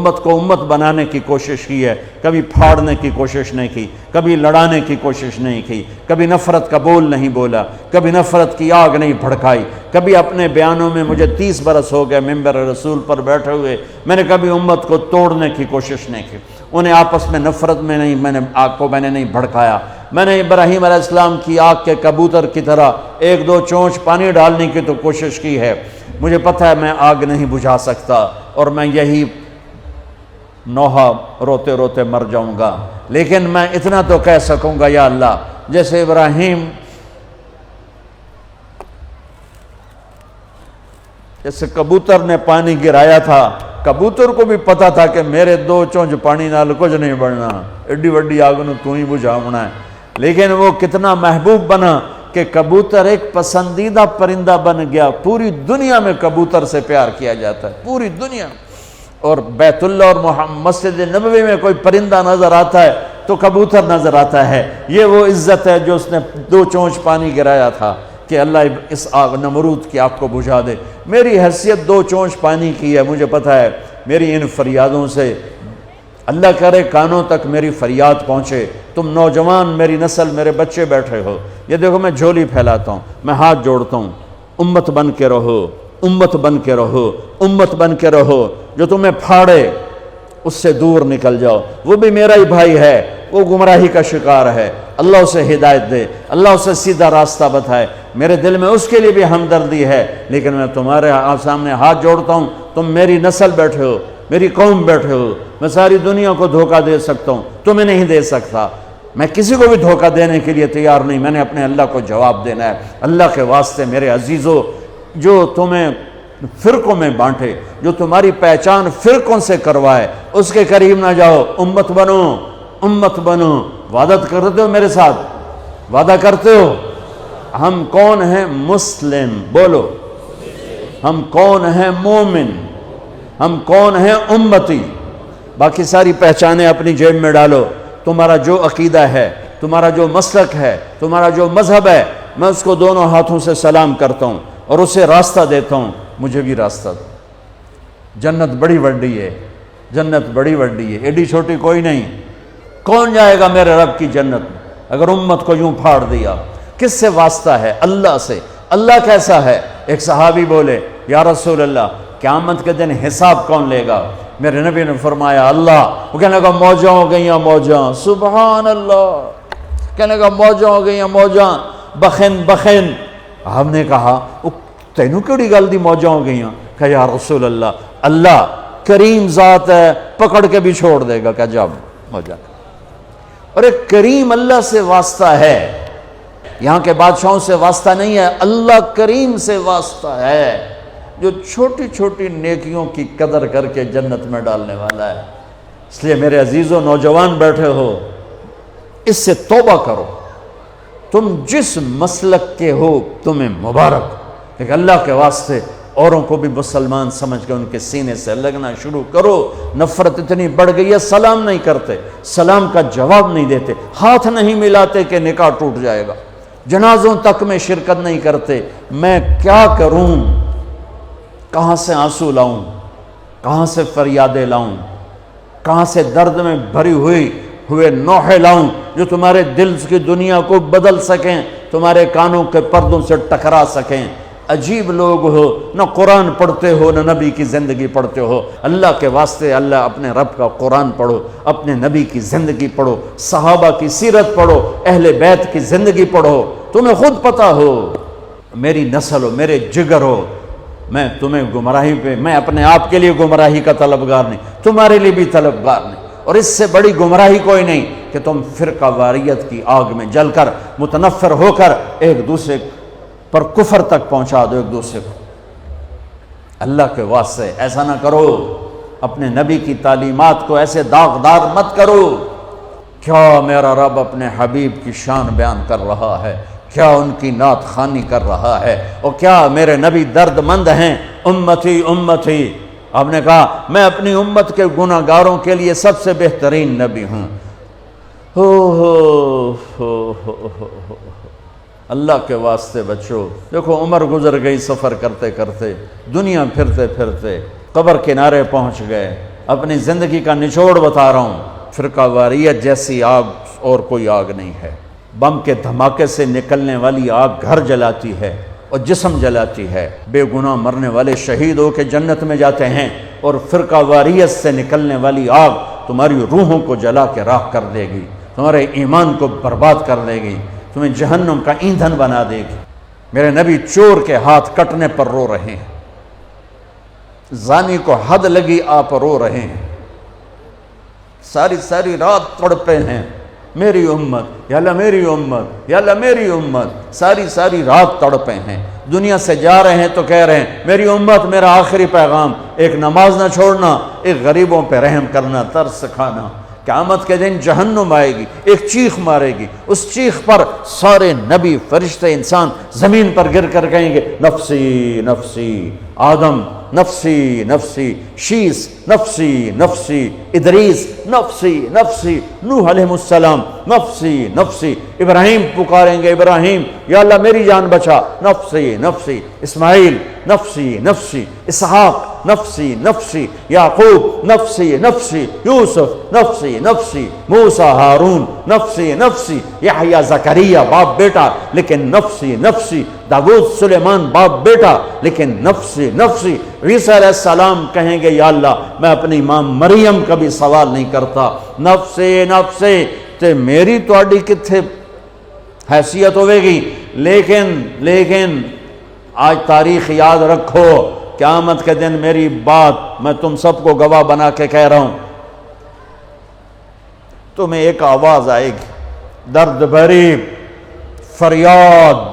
امت کو امت بنانے کی کوشش کی ہے، کبھی پھاڑنے کی کوشش نہیں کی، کبھی لڑانے کی کوشش نہیں کی، کبھی نفرت کا بول نہیں بولا، کبھی نفرت کی آگ نہیں بھڑکائی، کبھی اپنے بیانوں میں مجھے 30 برس ہو گئے ممبر رسول پر بیٹھے ہوئے، میں نے کبھی امت کو توڑنے کی کوشش نہیں کی، انہیں آپس میں نفرت میں نہیں، میں نے آگ کو میں نے نہیں بھڑکایا۔ میں نے ابراہیم علیہ السلام کی آگ کے کبوتر کی طرح ایک دو چونچ پانی ڈالنے کی تو کوشش کی ہے، مجھے پتہ ہے میں آگ نہیں بجھا سکتا، اور میں یہی نوحہ روتے روتے مر جاؤں گا، لیکن میں اتنا تو کہہ سکوں گا، یا اللہ، جیسے ابراہیم، جیسے کبوتر نے پانی گرایا تھا، کبوتر کو بھی پتا تھا کہ میرے 2 چونچ پانی نال کچھ نہیں بڑھنا، ایڈی وڈی آگ نو تو ہی بجھاونا ہے، لیکن وہ کتنا محبوب بنا کہ کبوتر ایک پسندیدہ پرندہ بن گیا۔ پوری دنیا میں کبوتر سے پیار کیا جاتا ہے، پوری دنیا، اور بیت اللہ اور مسجد نبوی میں کوئی پرندہ نظر آتا ہے تو کبوتر نظر آتا ہے۔ یہ وہ عزت ہے جو اس نے 2 چونچ پانی گرایا تھا کہ اللہ اس آگ نمرود کی آگ کو بجھا دے۔ میری حیثیت 2 چونچ پانی کی ہے، مجھے پتہ ہے میری ان فریادوں سے اللہ کرے کانوں تک میری فریاد پہنچے۔ تم نوجوان، میری نسل، میرے بچے بیٹھے ہو، یہ دیکھو میں جھولی پھیلاتا ہوں، میں ہاتھ جوڑتا ہوں، امت بن کے رہو، امت بن کے رہو، امت بن کے رہو، جو تمہیں پھاڑے اس سے دور نکل جاؤ، وہ بھی میرا ہی بھائی ہے، وہ گمراہی کا شکار ہے، اللہ اسے ہدایت دے، اللہ اسے سیدھا راستہ بتائے، میرے دل میں اس کے لیے بھی ہمدردی ہے، لیکن میں تمہارے سامنے ہاتھ جوڑتا ہوں، تم میری نسل بیٹھے ہو، میری قوم بیٹھے ہو، میں ساری دنیا کو دھوکہ دے سکتا ہوں، تمہیں نہیں دے سکتا، میں کسی کو بھی دھوکہ دینے کے لیے تیار نہیں، میں نے اپنے اللہ کو جواب دینا ہے۔ اللہ کے واسطے میرے عزیزو، جو تمہیں فرقوں میں بانٹے، جو تمہاری پہچان فرقوں سے کروائے، اس کے قریب نہ جاؤ، امت بنو، امت بنو۔ وعدہ کرتے ہو میرے ساتھ؟ وعدہ کرتے ہو؟ ہم کون ہیں؟ مسلم، بولو۔ ہم کون ہیں؟ مومن۔ ہم کون ہیں؟ امتی۔ باقی ساری پہچانیں اپنی جیب میں ڈالو۔ تمہارا جو عقیدہ ہے، تمہارا جو مسلک ہے، تمہارا جو مذہب ہے، میں اس کو دونوں ہاتھوں سے سلام کرتا ہوں اور اسے راستہ دیتا ہوں، مجھے بھی راستہ دو۔ جنت بڑی وڈی ہے، جنت بڑی وڈی ہے، ایڈی چھوٹی کوئی نہیں۔ کون جائے گا میرے رب کی جنت میں اگر امت کو یوں پھاڑ دیا؟ کس سے واسطہ ہے؟ اللہ سے۔ اللہ کیسا ہے؟ ایک صحابی بولے، یا رسول اللہ، قیامت کے دن حساب کون لے گا؟ میرے نبی نے فرمایا اللہ۔ وہ کہنے لگا موجاں ہو گئیاں موجاں، سبحان اللہ، کہنے لگا موجاں ہو گئیاں موجاں، بخن بخن۔ ہم نے کہا تینوں کیڑی گل دی موجاں ہو گئیاں؟ کہ یا رسول اللہ، اللہ کریم ذات ہے، پکڑ کے بھی چھوڑ دے گا، کہ جب موجاں۔ اور ایک کریم اللہ سے واسطہ ہے، یہاں کے بادشاہوں سے واسطہ نہیں ہے، اللہ کریم سے واسطہ ہے، جو چھوٹی چھوٹی نیکیوں کی قدر کر کے جنت میں ڈالنے والا ہے۔ اس لیے میرے عزیزوں، نوجوان بیٹھے ہو، اس سے توبہ کرو۔ تم جس مسلک کے ہو تمہیں مبارک، لیکن اللہ کے واسطے اوروں کو بھی مسلمان سمجھ کے ان کے سینے سے لگنا شروع کرو۔ نفرت اتنی بڑھ گئی ہے، سلام نہیں کرتے، سلام کا جواب نہیں دیتے، ہاتھ نہیں ملاتے کہ نکاح ٹوٹ جائے گا، جنازوں تک میں شرکت نہیں کرتے۔ میں کیا کروں؟ کہاں سے آنسو لاؤں؟ کہاں سے فریادیں لاؤں؟ کہاں سے درد میں بھری ہوئے نوحے لاؤں جو تمہارے دل کی دنیا کو بدل سکیں، تمہارے کانوں کے پردوں سے ٹکرا سکیں؟ عجیب لوگ ہو، نہ قرآن پڑھتے ہو نہ نبی کی زندگی پڑھتے ہو۔ اللہ کے واسطے اللہ اپنے رب کا قرآن پڑھو، اپنے نبی کی زندگی پڑھو، صحابہ کی سیرت پڑھو، اہل بیت کی زندگی پڑھو، تمہیں خود پتہ ہو۔ میری نسل ہو، میرے جگر ہو، میں تمہیں گمراہی پہ، میں اپنے آپ کے لیے گمراہی کا طلبگار نہیں، تمہارے لیے بھی طلبگار نہیں، اور اس سے بڑی گمراہی کوئی نہیں کہ تم فرقہ واریت کی آگ میں جل کر متنفر ہو کر ایک دوسرے پر کفر تک پہنچا دو ایک دوسرے کو۔ اللہ کے واسطے ایسا نہ کرو، اپنے نبی کی تعلیمات کو ایسے داغدار مت کرو۔ کیا میرا رب اپنے حبیب کی شان بیان کر رہا ہے، کیا ان کی نعت خوانی کر رہا ہے، اور کیا میرے نبی درد مند ہیں۔ امتی امتی، آپ نے کہا میں اپنی امت کے گناہ گاروں کے لیے سب سے بہترین نبی ہوں۔ اللہ کے واسطے بچو۔ دیکھو عمر گزر گئی سفر کرتے کرتے، دنیا پھرتے پھرتے قبر کنارے پہنچ گئے، اپنی زندگی کا نچوڑ بتا رہا ہوں، فرقہ واریت جیسی آگ اور کوئی آگ نہیں ہے۔ بم کے دھماکے سے نکلنے والی آگ گھر جلاتی ہے اور جسم جلاتی ہے، بے گناہ مرنے والے شہید ہو کے جنت میں جاتے ہیں، اور فرقہ واریت سے نکلنے والی آگ تمہاری روحوں کو جلا کے راکھ کر دے گی، تمہارے ایمان کو برباد کر دے گی، تمہیں جہنم کا ایندھن بنا دے گی۔ میرے نبی چور کے ہاتھ کٹنے پر رو رہے ہیں، زانی کو حد لگی آپ رو رہے ہیں، ساری رات تڑپے ہیں، میری امت یا اللہ میری امت یا اللہ میری امت، ساری رات تڑپے ہیں۔ دنیا سے جا رہے ہیں تو کہہ رہے ہیں میری امت، میرا آخری پیغام، ایک نماز نہ چھوڑنا، ایک غریبوں پہ رحم کرنا، ترس کھانا۔ قیامت کے دن جہنم آئے گی، ایک چیخ مارے گی، اس چیخ پر سارے نبی فرشتے انسان زمین پر گر کر کہیں گے نفسی نفسی، آدم نفسی نفسی، شیس نفسی نفسی، ادریس نفسی نفسی، نوح علیہ السلام نفسی نفسی، ابراہیم پکاریں گے ابراہیم یا اللہ میری جان بچا، نفسی نفسی، اسماعیل نفسی نفسی، اسحاق نفسی نفسی، یعقوب نفسی نفسی، یوسف نفسی نفسی، موسیٰ ہارون نفسی نفسی، یحییٰ زکریا باپ بیٹا لیکن نفسی نفسی، داؤد سلیمان باپ بیٹا لیکن نفسی نفسی۔ عیسیٰ علیہ السلام کہیں گے یا اللہ میں اپنی ماں مریم کا بھی سوال نہیں کرتا، نفسی نفسی۔ تے میری تواڈی کتھے حیثیت ہوئے گی، لیکن آج تاریخ یاد رکھو، قیامت کے دن میری بات میں تم سب کو گواہ بنا کے کہہ رہا ہوں، تمہیں ایک آواز آئے گی، درد بھری فریاد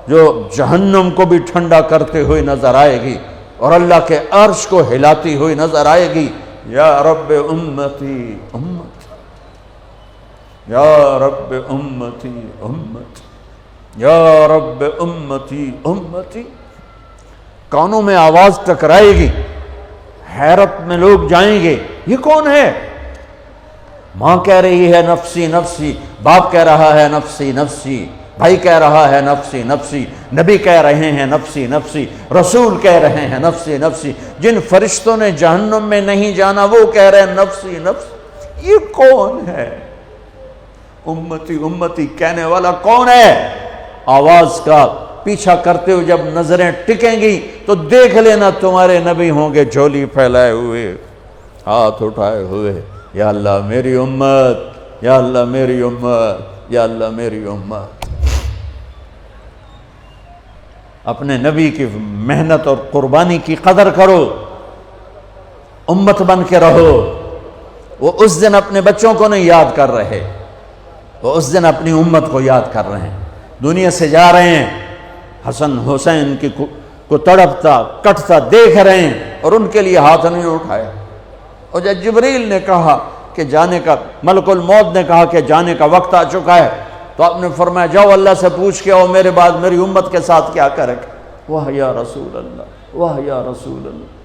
جو جہنم کو بھی ٹھنڈا کرتے ہوئے نظر آئے گی اور اللہ کے عرش کو ہلاتی ہوئی نظر آئے گی، یا رب امتی امتی، یا رب امتی امتی، یا رب امتی امتی۔ کانوں میں آواز ٹکرائے گی، حیرت میں لوگ جائیں گے یہ کون ہے؟ ماں کہہ رہی ہے نفسی نفسی، باپ کہہ رہا ہے نفسی نفسی، بھائی کہہ رہا ہے نفسی نفسی، نبی کہہ رہے ہیں نفسی نفسی، رسول کہہ رہے ہیں نفسی نفسی، جن فرشتوں نے جہنم میں نہیں جانا وہ کہہ رہے ہیں نفسی نفسی۔ یہ کون ہے؟ امتی امتی کہنے والا کون ہے؟ آواز کا پیچھا کرتے ہوئے جب نظریں ٹکیں گی تو دیکھ لینا تمہارے نبی ہوں گے جھولی پھیلائے ہوئے، ہاتھ اٹھائے ہوئے، یا اللہ میری امت، یا اللہ میری امت، یا اللہ میری امت۔ اپنے نبی کی محنت اور قربانی کی قدر کرو، امت بن کے رہو۔ وہ اس دن اپنے بچوں کو نہیں یاد کر رہے، وہ اس دن اپنی امت کو یاد کر رہے ہیں۔ دنیا سے جا رہے ہیں، حسن حسین کی کو تڑپتا کٹتا دیکھ رہے ہیں اور ان کے لیے ہاتھ نہیں اٹھایا۔ اور جب جبریل نے کہا کہ جانے کا، ملک الموت نے کہا کہ جانے کا وقت آ چکا ہے، تو آپ نے فرمایا جاؤ اللہ سے پوچھ کے آؤ میرے بعد میری امت کے ساتھ کیا کرے گا۔ واہ یا رسول اللہ، واہ یا رسول اللہ۔